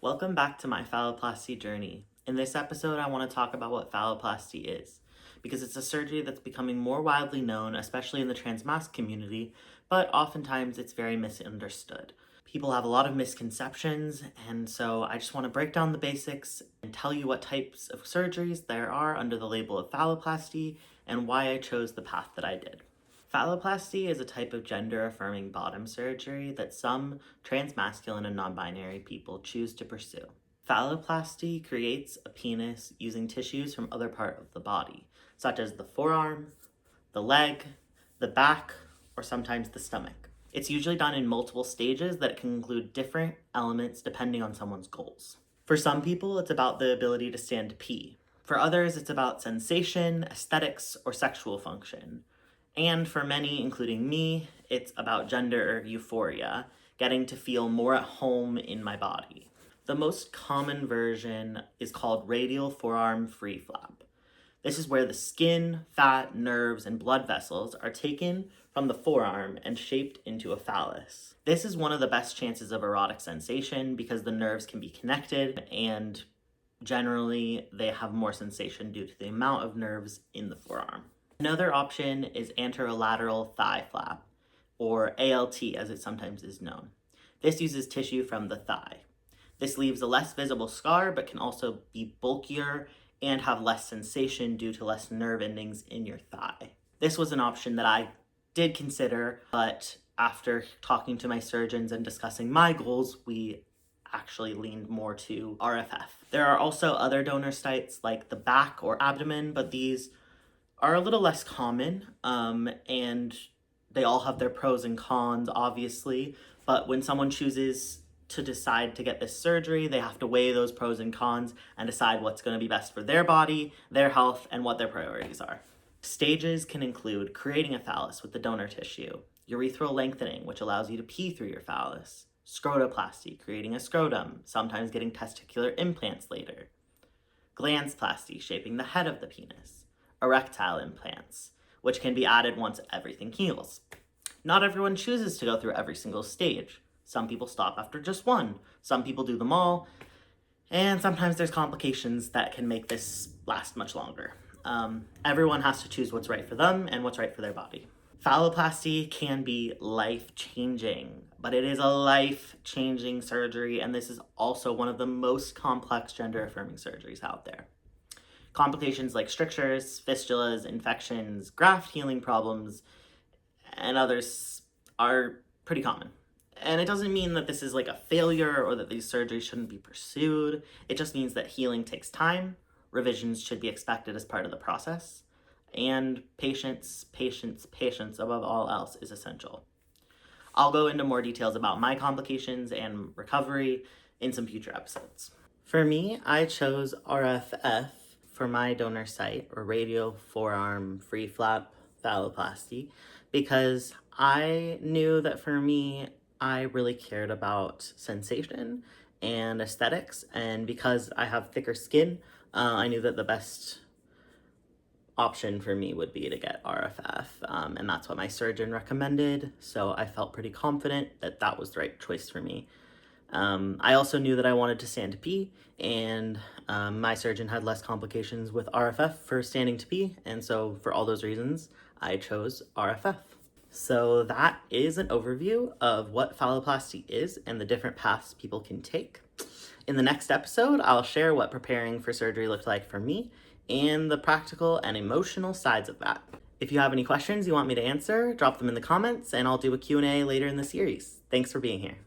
Welcome back to my phalloplasty journey. In this episode, I want to talk about what phalloplasty is, because it's a surgery that's becoming more widely known, especially in the transmasc community, but oftentimes it's very misunderstood. People have a lot of misconceptions, and so I just want to break down the basics and tell you what types of surgeries there are under the label of phalloplasty and why I chose the path that I did. Phalloplasty is a type of gender-affirming bottom surgery that some transmasculine and non-binary people choose to pursue. Phalloplasty creates a penis using tissues from other parts of the body, such as the forearm, the leg, the back, or sometimes the stomach. It's usually done in multiple stages that can include different elements depending on someone's goals. For some people, it's about the ability to stand to pee. For others, it's about sensation, aesthetics, or sexual function. And for many, including me, it's about gender euphoria, getting to feel more at home in my body. The most common version is called radial forearm free flap. This is where the skin, fat, nerves, and blood vessels are taken from the forearm and shaped into a phallus. This is one of the best chances of erotic sensation because the nerves can be connected and generally they have more sensation due to the amount of nerves in the forearm. Another option is anterolateral thigh flap, or ALT as it sometimes is known. This uses tissue from the thigh. This leaves a less visible scar, but can also be bulkier and have less sensation due to less nerve endings in your thigh. This was an option that I did consider, but after talking to my surgeons and discussing my goals, we actually leaned more to RFF. There are also other donor sites like the back or abdomen, but these are a little less common, and they all have their pros and cons, obviously, but when someone chooses to decide to get this surgery, they have to weigh those pros and cons and decide what's going to be best for their body, their health, and what their priorities are. Stages can include creating a phallus with the donor tissue, urethral lengthening, which allows you to pee through your phallus, scrotoplasty, creating a scrotum, sometimes getting testicular implants later, glandsplasty, shaping the head of the penis, erectile implants, which can be added once everything heals. Not everyone chooses to go through every single stage. Some people stop after just one, some people do them all, and sometimes there's complications that can make this last much longer. Everyone has to choose what's right for them and what's right for their body. Phalloplasty can be life-changing, but it is a life-changing surgery, and this is also one of the most complex gender-affirming surgeries out there. Complications like strictures, fistulas, infections, graft healing problems, and others are pretty common. And it doesn't mean that this is like a failure or that these surgeries shouldn't be pursued. It just means that healing takes time, revisions should be expected as part of the process, and patience above all else is essential. I'll go into more details about my complications and recovery in some future episodes. For me, I chose RFF for my donor site, or radial forearm free flap phalloplasty, because I knew that for me, I really cared about sensation and aesthetics, and because I have thicker skin, I knew that the best option for me would be to get RFF, and that's what my surgeon recommended, so I felt pretty confident that that was the right choice for me. I also knew that I wanted to stand to pee, and my surgeon had less complications with RFF for standing to pee, and so for all those reasons, I chose RFF. So that is an overview of what phalloplasty is and the different paths people can take. In the next episode, I'll share what preparing for surgery looked like for me and the practical and emotional sides of that. If you have any questions you want me to answer, drop them in the comments, and I'll do a Q&A later in the series. Thanks for being here.